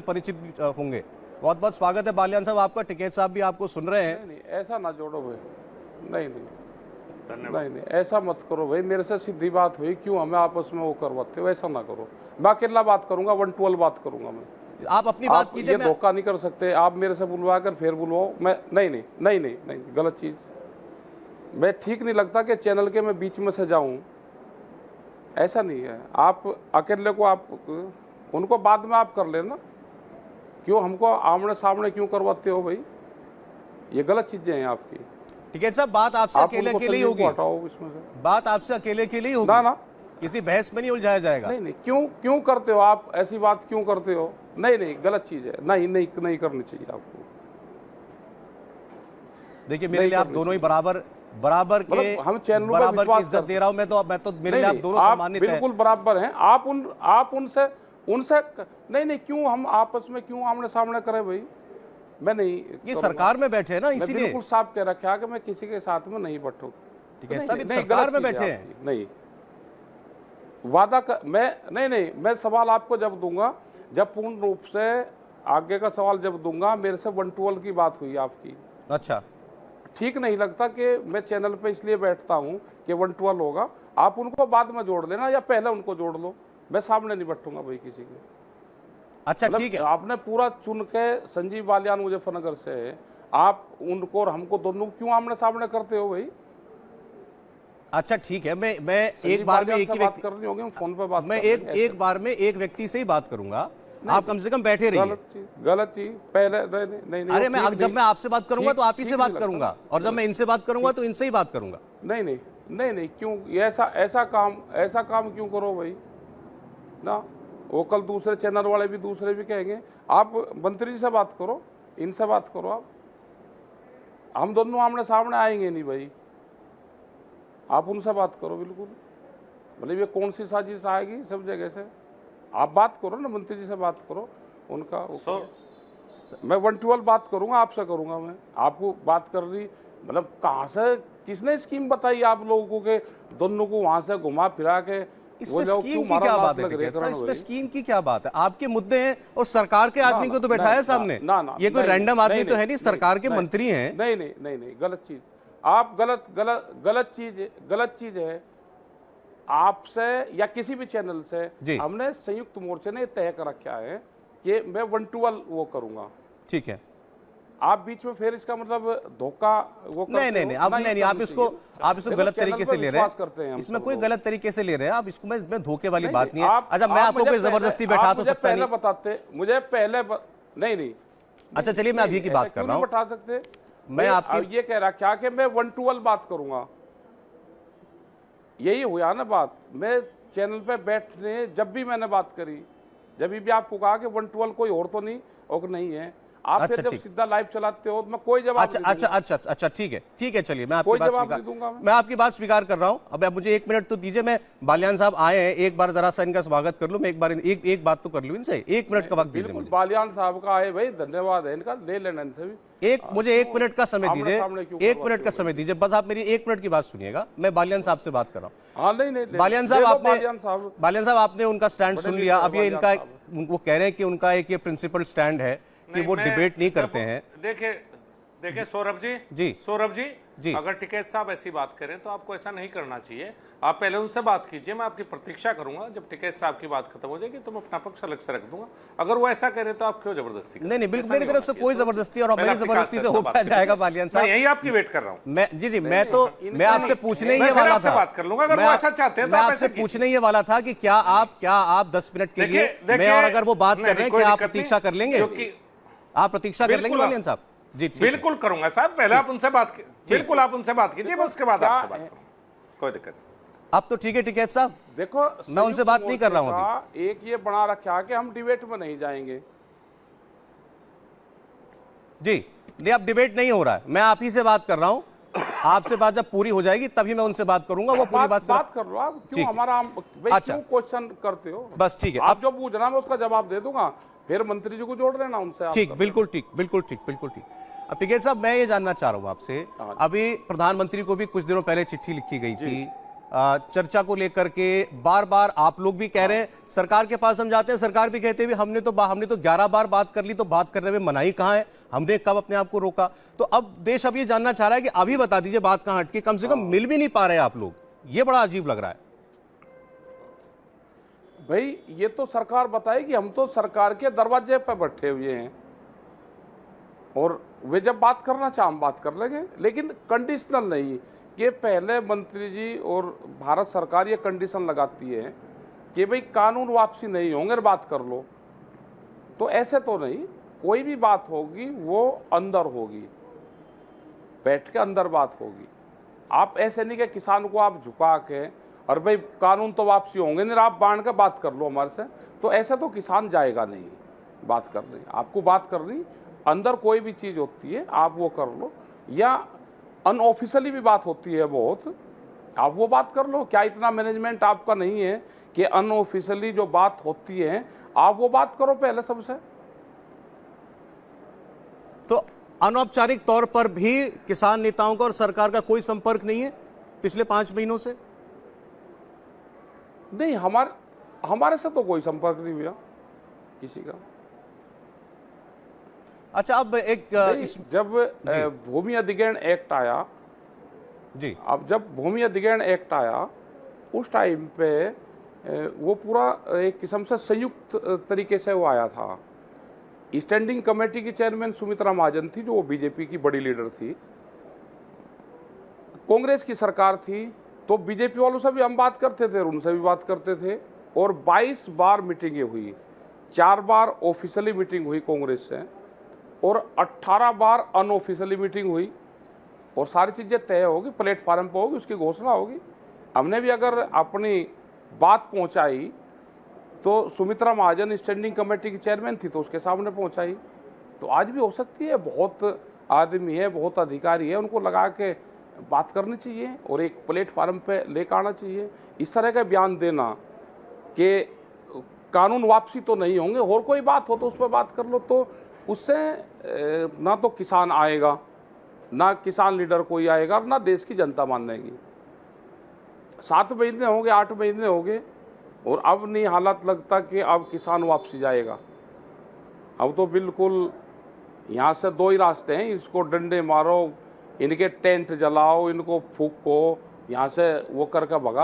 परिचित होंगे। बहुत बहुत स्वागत है बालियान साहब आपका। टिकैत साहब भी आपको सुन रहे हैं। नहीं, ऐसा ना जोड़ो भाई, नहीं, नहीं, ऐसा मत करो भाई। मेरे से सीधी बात हुई, क्यों हमें आपस में वो करवाते हो? ऐसा ना करो। मैं अकेला बात करूंगा, 1-12 बात करूंगा मैं। आप अपनी बात कीजिए। ये धोखा नहीं कर सकते आप मेरे से बुलवा कर फिर बुलवाओ। मैं नहीं, गलत चीज। मैं ठीक नहीं लगता कि चैनल के मैं बीच में से जाऊं, ऐसा नहीं है। आप अकेले को आप उनको बाद में आप कर लेना, क्यों हमको आमने सामने क्यों करवाते हो भाई? ये गलत चीजें हैं आपकी। टिकैत साहब बात आपसे अकेले के लिए होगी। हटाओ इसमें से, बात आपसे अकेले के लिए होगी ना किसी बहस में नहीं उलझाया जाएगा। नहीं, क्यों करते हो आप ऐसी बात? क्यों करते हो? नहीं, गलत चीज है। नहीं करनी चाहिए आपको। देखिए मेरे लिए आप दोनों ही बराबर के हम चैनल बराबर की इज्जत दे रहा हूं। मैं तो मेरे लिए आप दोनों सम्मानित हैं। बिल्कुल बराबर हैं। आप उनसे नहीं, क्यों हम आपस में क्यों आमने सामने करें भाई? मैं नहीं, ये सरकार में बैठे हैं ना, इसीलिए बिल्कुल साफ कह रखा है कि मैं किसी के साथ में नहीं बैठूं। टिकैत साहब सरकार में बैठे हैं। नहीं, वादा कर, मैं सवाल आपको जब दूंगा, जब पूर्ण रूप से आगे का सवाल जब दूंगा। मेरे से 1-12 की बात हुई आपकी। अच्छा, ठीक नहीं लगता कि मैं चैनल पे इसलिए बैठता हूं कि 1-12 होगा। आप उनको बाद में जोड़ लेना या पहले उनको जोड़ लो। मैं सामने नहीं बैठूंगा भाई किसी के। अच्छा ठीक है। आपने पूरा चुन के संजीव बालियान मुजफ्फरनगर से, आप उनको और हमको दोनों क्यों आमने सामने करते हो भाई? अच्छा ठीक है, मैं एक बार में एक ही बात करनी होगी, फोन पे बात। मैं एक बार में एक व्यक्ति से ही बात करूंगा। आप कम से कम बैठे रहिए। गलत चीज पहले नहीं। अरे जब मैं आपसे बात करूंगा तो आप ही से बात करूंगा, और जब मैं इनसे बात करूंगा तो इनसे ही बात करूंगा। नहीं, क्यों ऐसा काम क्यों करो भाई? ना वो कल दूसरे चैनल वाले भी दूसरे भी कहेंगे। आप मंत्री जी से बात करो, इनसे बात करो। आप हम दोनों आमने सामने आएंगे नहीं भाई। आप उनसे बात करो। बिल्कुल, मतलब ये कौन सी साजिश आएगी सब जगह से? आप बात करो ना, मंत्री जी से बात करो। उनका मैं 1-12 बात करूंगा, आपसे करूंगा। मैं आपको बात कर रही, मतलब कहाँ से किसने स्कीम बताई आप लोगों को कि दोनों को वहां से घुमा फिरा के? इसमें स्कीम की क्या बात है टिकैत साहब? इसमें स्कीम की क्या बात है? आपके मुद्दे हैं और सरकार के आदमी को तो बैठाया सामने। ये कोई रैंडम आदमी तो है नहीं, सरकार के मंत्री हैं। नहीं, गलत चीज। आप गलत चीज है। आपसे या किसी भी चैनल से हमने संयुक्त मोर्चे ने तय कर रखा है कि मैं 1-12 वो करूंगा। ठीक है, आप बीच में फिर इसका मतलब धोखा वो नहीं, आप इसको गलत तरीके से ले रहे हैं। इसमें कोई गलत तरीके से ले रहे हैं आप इसको। मैं धोखे वाली बात नहीं है। अच्छा, मैं आपको कोई जबरदस्ती बैठा तो सकता नहीं। बताते मुझे पहले नहीं। अच्छा चलिए, मैं अभी की बात कर रहा हूँ। बैठा सकते मैं आपकी ये कह रहा क्या कि मैं 1-12 बात करूंगा। यही हुआ ना बात। मैं चैनल पे बैठने जब भी मैंने बात करी, जब भी आपको कहा कि 1-12 कोई और तो नहीं और नहीं है। आप अच्छा, जब सीधा लाइव चलाते हो तो मैं कोई जवाब अच्छा ठीक है चलिए, मैं आपकी बात स्वीकार कर रहा हूं। अब मुझे 1 मिनट तो दीजिए। मैं बालियान साहब आए हैं, एक बार जरा सा इनका स्वागत कर लूं। मैं एक बात तो कर लूं इनसे। 1 मिनट का वक्त दीजिए मुझे। बालियान साहब का आए भाई, धन्यवाद है इनका, ले लेना इनसे भी। मुझे 1 मिनट का समय दीजिए। 1 मिनट का समय दीजिए बस। आप मेरी 1 मिनट की बात सुनिएगा। मैं बालियान साहब से बात कर रहा हूँ। नहीं, बालियान साहब आपने उनका स्टैंड सुन लिया। अब ये इनका, वो कह रहे हैं कि उनका एक ये प्रिंसिपल स्टैंड है कि वो डिबेट नहीं करते हैं। देखिए सौरभ जी, अगर टिकैत साहब ऐसी बात करें तो आपको ऐसा नहीं करना चाहिए। आप पहले उनसे बात कीजिए, मैं आपकी प्रतीक्षा करूंगा। जब टिकैत साहब की बात खत्म हो जाएगी तो मैं अपना पक्ष अलग से रख दूंगा। अगर वो ऐसा करें तो आप क्यों जबरदस्ती? नहीं, बिल्कुल मेरी तरफ से कोई जबरदस्ती और मेरी जबरदस्ती से हो पाया जाएगा बालियान साहब? यही आपकी वेट कर रहा हूँ मैं। जी, मैं आपसे पूछने ही वाला था। बात कर लूंगा, अगर वो ऐसा चाहते हैं। मैं आपसे पूछने ही वाला था कि क्या आप 10 मिनट के लिए मैं, और अगर वो बात कर रहे हैं, क्या आप प्रतीक्षा कर लेंगे? आप प्रतीक्षा कर लेंगे बालियान साहब? जी बिल्कुल करूंगा साहब। पहले आप उनसे बात कीजिए। बिल्कुल आप उनसे बात कीजिए, मैं उसके बाद आपसे बात करूंगा। कोई दिक्कत नहीं। अब तो ठीक है टिकैत साहब, देखो मैं उनसे बात नहीं कर रहा हूं अभी। एक ये बना रखा कि हम डिबेट में नहीं जाएंगे। जी नहीं, अब डिबेट नहीं हो रहा है। मैं आप ही से बात कर रहा हूं। आपसे बात जब पूरी हो जाएगी तभी मैं उनसे बात करूंगा। वो पूरी बात कर लो आप। क्यों हमारा क्यों क्वेश्चन करते हो? बस ठीक है, आप जो पूछ रहा मैं उसका जवाब दे दूंगा। फिर मंत्री जी को जोड़ लेना उनसे। ठीक, बिल्कुल ठीक। अब टिकैत साहब, मैं ये जानना चाह रहा हूं आपसे, अभी प्रधानमंत्री को भी कुछ दिनों पहले चिट्ठी लिखी गई थी चर्चा को लेकर के बार बार आप लोग भी कह रहे हैं, सरकार के पास हम जाते हैं, सरकार भी कहते हैं हमने तो 11 बार बात कर ली, तो बात करने में मनाही कहाँ है, हमने कब अपने आप को रोका। तो अब देश अब ये जानना चाह रहा है कि अभी बता दीजिए बात कहाँ हटके, कम से कम मिल भी नहीं पा रहे आप लोग, ये बड़ा अजीब लग रहा है। भाई ये तो सरकार बताए कि हम तो सरकार के दरवाजे पर बैठे हुए हैं और वे जब बात करना चाहे हम बात कर लेंगे, लेकिन कंडीशनल नहीं कि पहले मंत्री जी और भारत सरकार ये कंडीशन लगाती है कि भाई कानून वापसी नहीं होंगे, बात कर लो। तो ऐसे तो नहीं, कोई भी बात होगी वो अंदर होगी, बैठ के अंदर बात होगी। आप ऐसे नहीं कि किसान को आप झुका के और भाई कानून तो वापसी होंगे नहीं, आप बांध के बात कर लो हमारे से, तो ऐसे तो किसान जाएगा नहीं बात करने। आपको बात करनी अंदर कोई भी चीज होती है आप वो कर लो, या अनऑफिशियली भी बात होती है बहुत, आप वो बात कर लो। क्या इतना मैनेजमेंट आपका नहीं है कि अनऑफिशियली जो बात होती है आप वो बात करो पहले सबसे। तो अनौपचारिक तौर पर भी किसान नेताओं का और सरकार का कोई संपर्क नहीं है पिछले 5 महीनों से? नहीं, हमारे से तो कोई संपर्क नहीं हुआ किसी का। अच्छा, अब एक जब भूमि अधिग्रहण एक्ट आया जी, अब जब भूमि अधिग्रहण एक्ट आया उस टाइम पे वो पूरा एक किस्म से संयुक्त तरीके से वो आया था। स्टैंडिंग कमेटी की चेयरमैन सुमित्रा महाजन थी, जो वो बीजेपी की बड़ी लीडर थी। कांग्रेस की सरकार थी तो बीजेपी वालों से भी हम बात करते थे, उनसे भी बात करते थे, और 22 बार मीटिंगें हुई। 4 बार ऑफिशियली मीटिंग हुई कांग्रेस से और 18 बार अनऑफिशियली मीटिंग हुई, और सारी चीजें तय होगी, प्लेटफार्म पर होगी, उसकी घोषणा होगी। हमने भी अगर अपनी बात पहुंचाई तो सुमित्रा महाजन स्टैंडिंग कमेटी की चेयरमैन थी तो उसके सामने पहुंचाई। तो आज भी हो सकती है, बहुत आदमी है, बहुत अधिकारी है, उनको लगा के बात करनी चाहिए और एक प्लेटफार्म पे लेकर आना चाहिए। इस तरह का बयान देना कि कानून वापसी तो नहीं होंगे, और कोई बात हो तो उस पर बात कर लो, तो उससे ना तो किसान आएगा, ना किसान लीडर कोई आएगा, ना देश की जनता मानेगी। 7 महीने हो गए, 8 महीने हो गए, और अब नहीं हालात लगता कि अब किसान वापसी जाएगा। अब तो बिल्कुल यहाँ से 2 ही रास्ते हैं, इसको डंडे मारो, इनके टेंट जलाओ, इनको फूको, यहाँ से वो करके भगा।